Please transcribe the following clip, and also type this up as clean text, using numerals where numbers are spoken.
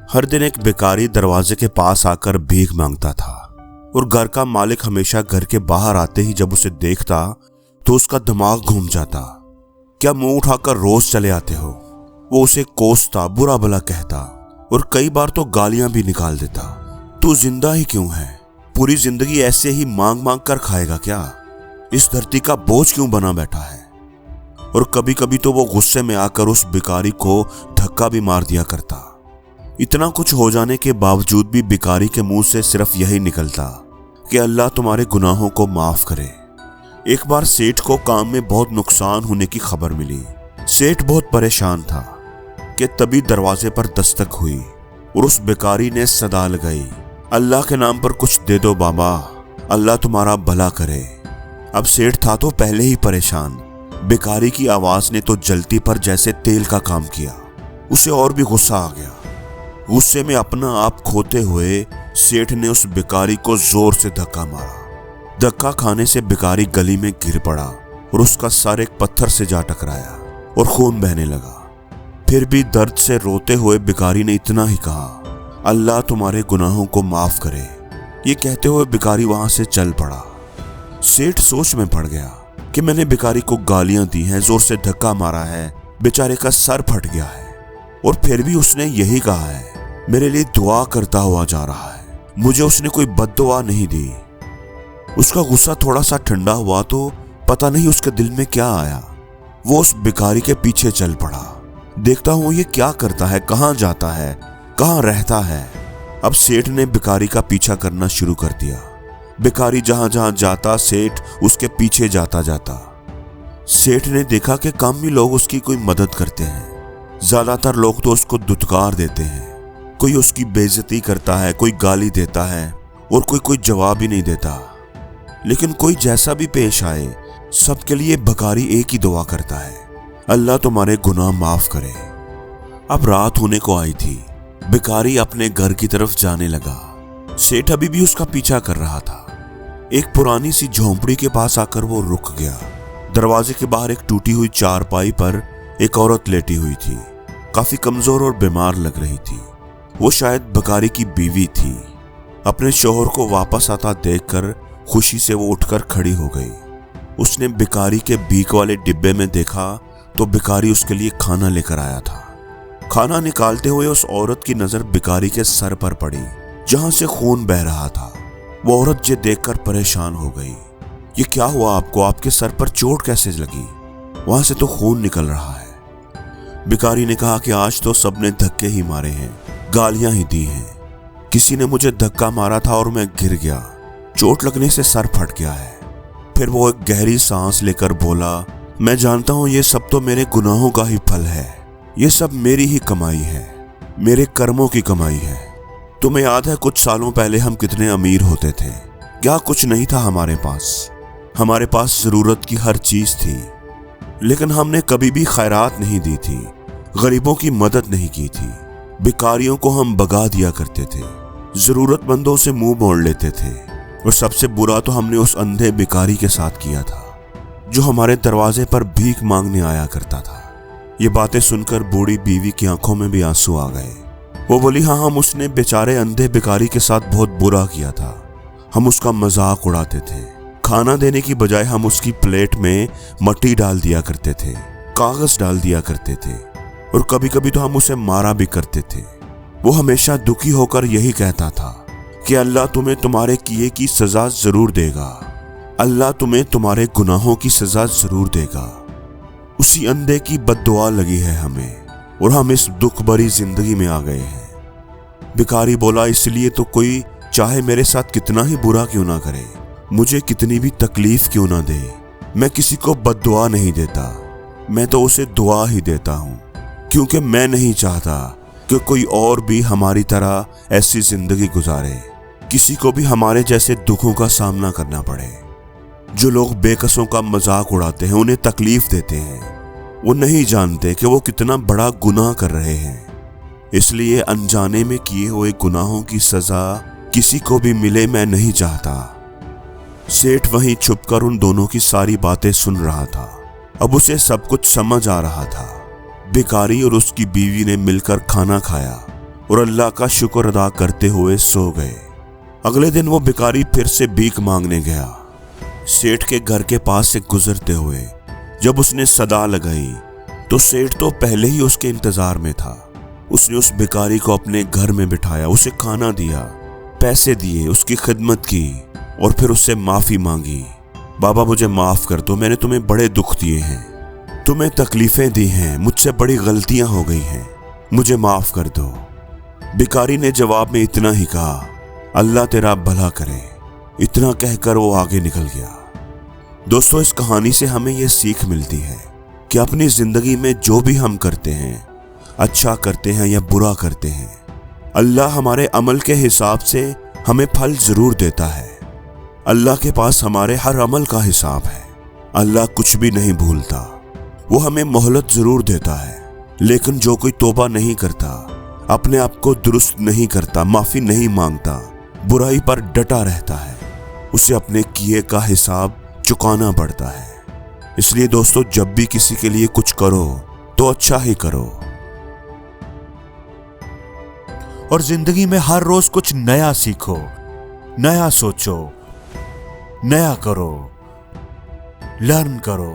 हर दिन एक भिखारी दरवाजे के पास आकर भीख मांगता था और घर का मालिक हमेशा घर के बाहर आते ही जब उसे देखता तो उसका दिमाग घूम जाता। क्या मुंह उठाकर रोज चले आते हो? वो उसे कोसता, बुरा भला कहता और कई बार तो गालियां भी निकाल देता। तू जिंदा ही क्यों है? पूरी जिंदगी ऐसे ही मांग मांग कर खाएगा क्या? इस धरती का बोझ क्यों बना बैठा है? और कभी कभी तो वो गुस्से में आकर उस भिखारी को धक्का भी मार दिया करता। इतना कुछ हो जाने के बावजूद भी भिखारी के मुंह से सिर्फ यही निकलता कि अल्लाह तुम्हारे गुनाहों को माफ करे। एक बार सेठ को काम में बहुत नुकसान होने की खबर मिली। सेठ बहुत परेशान था कि तभी दरवाजे पर दस्तक हुई और उस भिखारी ने सदा लगाई, अल्लाह के नाम पर कुछ दे दो बाबा, अल्लाह तुम्हारा भला करे। अब सेठ था तो पहले ही परेशान, भिखारी की आवाज ने तो जलती पर जैसे तेल का काम किया। उसे और भी गुस्सा आ गया। गुस्से में अपना आप खोते हुए सेठ ने उस भिखारी को जोर से धक्का मारा। धक्का खाने से भिखारी गली में गिर पड़ा और उसका सर एक पत्थर से जा टकराया और खून बहने लगा। फिर भी दर्द से रोते हुए भिखारी ने इतना ही कहा, अल्लाह तुम्हारे गुनाहों को माफ करे। ये कहते हुए भिखारी वहां से चल पड़ा। सेठ सोच में पड़ गया कि मैंने भिखारी को गालियां दी हैं, जोर से धक्का मारा है, बेचारे का सर फट गया है और फिर भी उसने यही कहा है, मेरे लिए दुआ करता हुआ जा रहा है, मुझे उसने कोई बद्दुआ नहीं दी। उसका गुस्सा थोड़ा सा ठंडा हुआ तो पता नहीं उसके दिल में क्या आया। वो उस भिखारी के पीछे चल पड़ा। देखता हूं ये क्या करता है, कहां जाता है, कहां रहता है। अब सेठ ने भिखारी का पीछा करना शुरू कर दिया। भिखारी जहां जहां जाता सेठ उसके पीछे जाता जाता। सेठ ने देखा कि कामी लोग उसकी कोई मदद करते हैं। ज्यादातर लोग तो उसको दुत्कार देते हैं। कोई उसकी बेइज्जती करता है, कोई गाली देता है और कोई जवाब ही नहीं देता। लेकिन कोई जैसा भी पेश आए सबके लिए भिखारी एक ही दुआ करता है, अल्लाह तुम्हारे गुनाह माफ करे। अब रात होने को आई थी। भिखारी अपने घर की तरफ जाने लगा। सेठ अभी भी उसका पीछा कर रहा था। एक पुरानी सी झोंपड़ी के पास आकर वो रुक गया। दरवाजे के बाहर एक टूटी हुई चारपाई पर एक औरत लेटी हुई थी। काफी कमजोर और बीमार लग रही थी। वो शायद भिखारी की बीवी थी। अपने शौहर को वापस आता देखकर खुशी से वो उठकर खड़ी हो गई। उसने भिखारी के भीख वाले डिब्बे में देखा तो भिखारी उसके लिए खाना लेकर आया था। खाना निकालते हुए उस औरत की नजर भिखारी के सर पर पड़ी जहां से खून बह रहा था। वो औरत ये देखकर परेशान हो गई। ये क्या हुआ आपको? आपके सर पर चोट कैसे लगी? वहां से तो खून निकल रहा है। भिखारी ने कहा कि आज तो सबने धक्के ही मारे हैं, गालियां ही दी हैं। किसी ने मुझे धक्का मारा था और मैं गिर गया, चोट लगने से सर फट गया है। फिर वो एक गहरी सांस लेकर बोला, मैं जानता हूं ये सब तो मेरे गुनाहों का ही फल है, ये सब मेरी ही कमाई है, मेरे कर्मों की कमाई है। तुम्हें याद है कुछ सालों पहले हम कितने अमीर होते थे? क्या कुछ नहीं था हमारे पास जरूरत की हर चीज थी, लेकिन हमने कभी भी खैरात नहीं दी थी, गरीबों की मदद नहीं की थी। भिखारियों को हम भगा दिया करते थे, जरूरतमंदों से मुंह मोड़ लेते थे। और सबसे बुरा तो हमने उस अंधे भिखारी के साथ किया था जो हमारे दरवाजे पर भीख मांगने आया करता था। ये बातें सुनकर बूढ़ी बीवी की आंखों में भी आंसू आ गए। वो बोली, हाँ, हम उसने बेचारे अंधे भिखारी के साथ बहुत बुरा किया था। हम उसका मजाक उड़ाते थे। खाना देने की बजाय हम उसकी प्लेट में मट्टी डाल दिया करते थे, कागज डाल दिया करते थे और कभी कभी तो हम उसे मारा भी करते थे। वो हमेशा दुखी होकर यही कहता था कि अल्लाह तुम्हें तुम्हारे किए की सजा जरूर देगा, अल्लाह तुम्हें तुम्हारे गुनाहों की सजा जरूर देगा। उसी अंधे की बद्दुआ लगी है हमें और हम इस दुख भरी जिंदगी में आ गए हैं। भिखारी बोला, इसलिए तो कोई चाहे मेरे साथ कितना ही बुरा क्यों ना करे, मुझे कितनी भी तकलीफ क्यों ना दे, मैं किसी को बद्दुआ नहीं देता, मैं तो उसे दुआ ही देता हूं, क्योंकि मैं नहीं चाहता कि कोई और भी हमारी तरह ऐसी जिंदगी गुजारे, किसी को भी हमारे जैसे दुखों का सामना करना पड़े। जो लोग बेकसों का मजाक उड़ाते हैं, उन्हें तकलीफ देते हैं, वो नहीं जानते कि वो कितना बड़ा गुनाह कर रहे हैं। इसलिए अनजाने में किए हुए गुनाहों की सजा किसी को भी मिले मैं नहीं चाहता। सेठ वहीं छुपकर उन दोनों की सारी बातें सुन रहा था। अब उसे सब कुछ समझ आ रहा था। भिखारी और उसकी बीवी ने मिलकर खाना खाया और अल्लाह का शुक्र अदा करते हुए सो गए। अगले दिन वो भिखारी फिर से भीख मांगने गया। सेठ के घर के पास से गुजरते हुए जब उसने सदा लगाई तो सेठ तो पहले ही उसके इंतजार में था। उसने उस भिखारी को अपने घर में बिठाया, उसे खाना दिया, पैसे दिए, उसकी खिदमत की और फिर उससे माफी मांगी। बाबा मुझे माफ कर दो, मैंने तुम्हें बड़े दुख दिए हैं, तुम्हें तकलीफें दी हैं, मुझसे बड़ी गलतियां हो गई हैं, मुझे माफ कर दो। भिखारी ने जवाब में इतना ही कहा, अल्लाह तेरा भला करे। इतना कहकर वो आगे निकल गया। दोस्तों, इस कहानी से हमें यह सीख मिलती है कि अपनी जिंदगी में जो भी हम करते हैं, अच्छा करते हैं या बुरा करते हैं, अल्लाह हमारे अमल के हिसाब से हमें फल जरूर देता है। अल्लाह के पास हमारे हर अमल का हिसाब है। अल्लाह कुछ भी नहीं भूलता। वो हमें मोहलत जरूर देता है, लेकिन जो कोई तौबा नहीं करता, अपने आप को दुरुस्त नहीं करता, माफी नहीं मांगता, बुराई पर डटा रहता है, उसे अपने किए का हिसाब चुकाना पड़ता है। इसलिए दोस्तों, जब भी किसी के लिए कुछ करो तो अच्छा ही करो। और जिंदगी में हर रोज कुछ नया सीखो, नया सोचो, नया करो, लर्न करो।